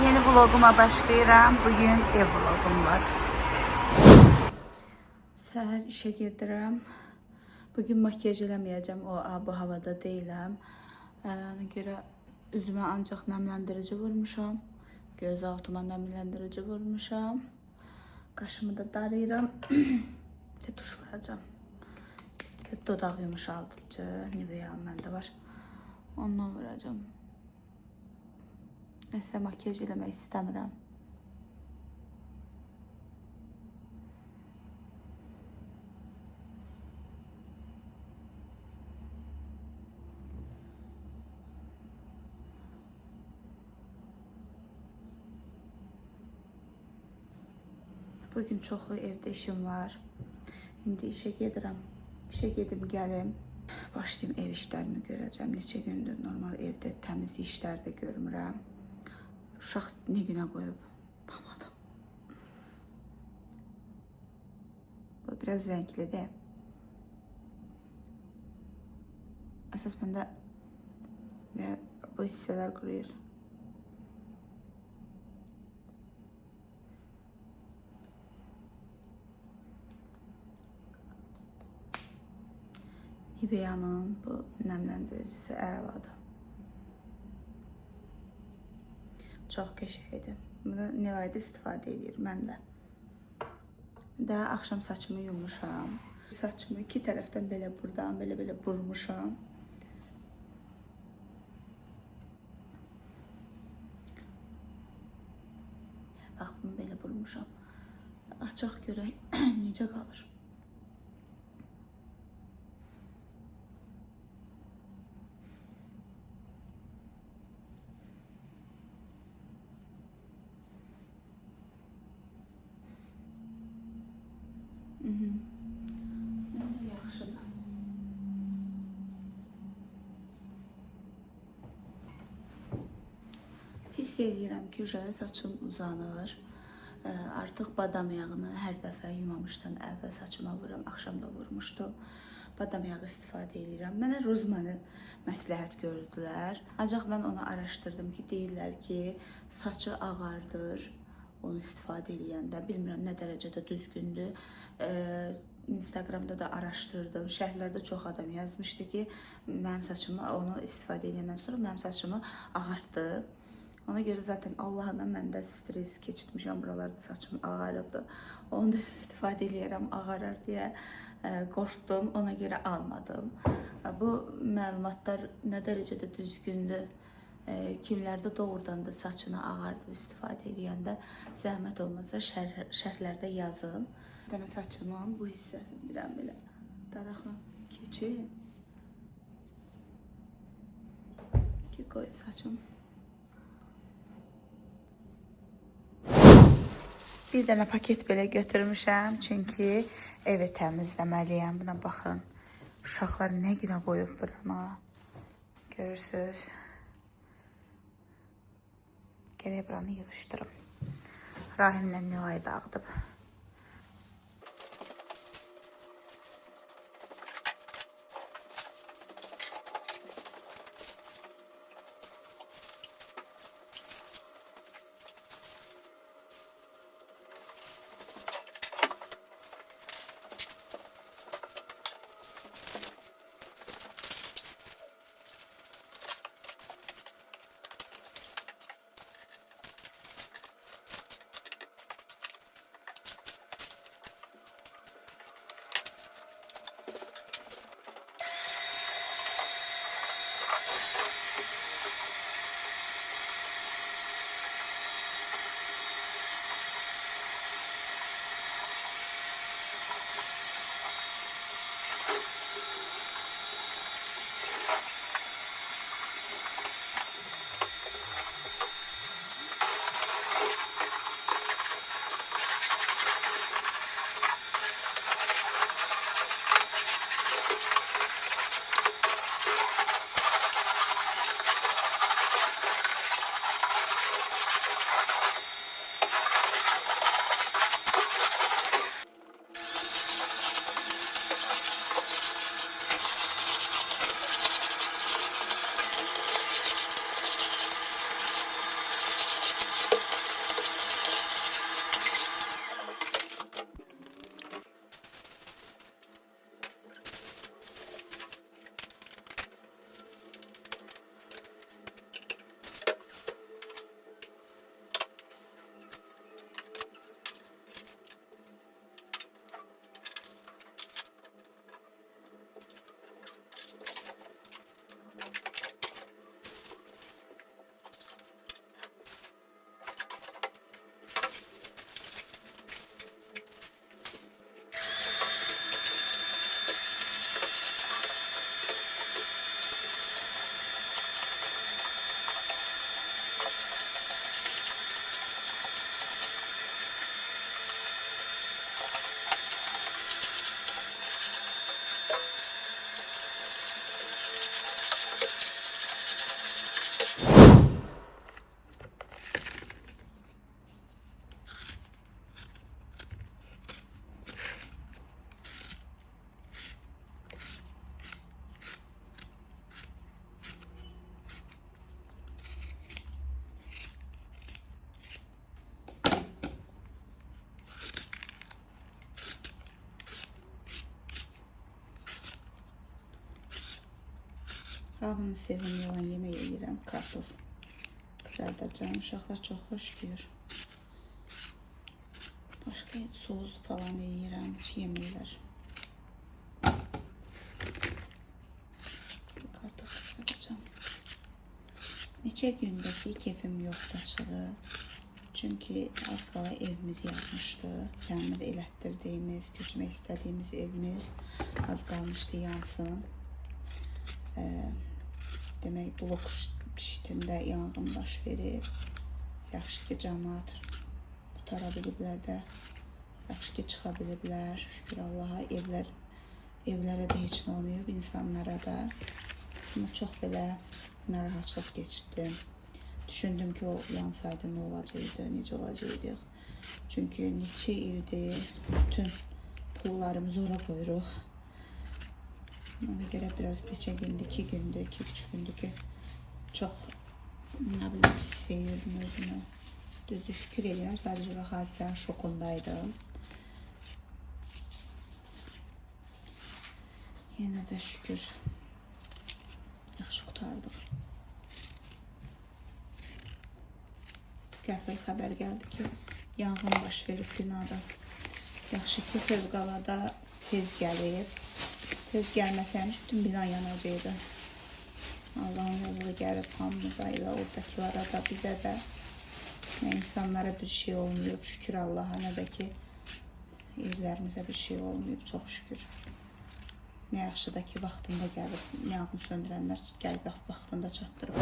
Yeni vloguma başlayıram. Bugün ev vlogum var. Səhər işə gedirəm. Bugün makyaj eləməyəcəm. Bu havada deyiləm. Ona görə üzümə ancaq nəmləndirici vurmuşam. Göz altıma nəmləndirici vurmuşam. Qaşımı da darayıram. Tuş vuracağım. Dodaq yumuşaldıcı Nivea məndə var. Ondan vuracağım. Nəsə makyaj eləmək istəmirəm. Bugün çoxlu evdə işim var. İndi işə gedirəm. İşə gedim gəlim. Başlayayım ev işlərimi görəcəm. Neçə gündür normal evdə təmizlik işləri də görmürəm. Uşaq ne günə qoyub? Baxmadım. Bu biraz rənglidir. Əsas məndə bu hissələr quruyur. Nivea'nın bu nəmləndiricisi əladır. Çox qəşəngdir. Bunu Nilayda istifadə edir, mən də. Də axşam saçımı yumuşam. Saçımı iki tərəfdən belə buradan, belə burmuşam. Bax, bunu belə burmuşam. Açıq görək necə qalır. Yaxşıdır. Hiss edirəm ki, saçım uzanır. Artıq badam yağını hər dəfə yumamışdan əvvəl saçıma vururam. Axşam da vurmuşdum. Badam yağı istifadə edirəm. Mənə rozmarin məsləhət gördülər. Ancaq mən onu araşdırdım ki, deyirlər ki, saçı ağardır. Onu istifadə edəndə bilmirəm nə dərəcədə düzgündür. Instagramda da araşdırdım. Şərhlərdə çox adam yazmışdı ki, mənim saçımı onu istifadə edəndən sonra mənim saçımı ağartdı. Ona görə zaten Allah'ına mən də stres keçirmişəm. Buralarda saçım ağarıbdı. Onu da istifadə edirəm ağarar deyə qorxdum. Ona görə almadım. Bu məlumatlar nə dərəcədə düzgündür? Kimlərdə doğrudan da saçını ağardıb istifadə edəndə zəhmət olmasa şərhlərdə yazın. Dənə saçımın bu hissəsini birən belə daraqla keçir. Ki qoy saçım. Bir dənə paket belə götürmüşəm. Çünki evi təmizləməliyəm. Buna baxın. Uşaqlar nə günə qoyub burana. Görürsünüz. Gərək buranı yığışdırım. Rahimlə Nilay dağıdıb. Hamının sevimli olan yemək yeyirəm. Kartof kızardacağım. Uşaqlar çox xoşlayır. Başqa sos falan yeyirəm. Heç yeməklər. Kartof kızardacağım. Neçə gündür ki, keyfim yoxdur açığı. Çünki az qala evimiz yanmışdı. Təmir elətdirdiyimiz, köçmək istədiyimiz evimiz az qalmışdı yansın. Demək, blok şitində yanğın baş verib. Yaxşı ki, cəmaət qutara biliblər də. Yaxşı ki, çıxa biliblər. Şükür Allaha, evlərə də heç nə olmayıb, insanlara da. Amma çox belə narahatçılıq keçirdim. Düşündüm ki, o yansaydı nə olacaqdı, necə olacaqdı. Çünki neçə ildir bütün pullarımızı ora qoyuruq. Ona görə biraz neçə gündür, 2 gündür, 2-3 gündür ki, çox, nə bilim, pis seyirdim özümü. Düzdür, şükür edirəm, sadəcə o hadisənin şokundaydım. Yenə də şükür, yaxşı qutardıq. Qəfil xəbər gəldi ki, yanğın baş verib binada. Yaxşı ki, fövqəladə tez gəlib. Tez gəlməsəymiş bütün bina yanacaqdı. Allah'ın yazılı gəlib hamımıza ilə, oradakilara da, bizə də. Nə insanlara bir şey olmayıb, şükür Allah'a, nə də ki, evlərimizə bir şey olmayıb, çox şükür. Nə yaxşı da ki, vaxtında gəlib, yanğın söndürənlər gəlib vaxtında çatdırıb.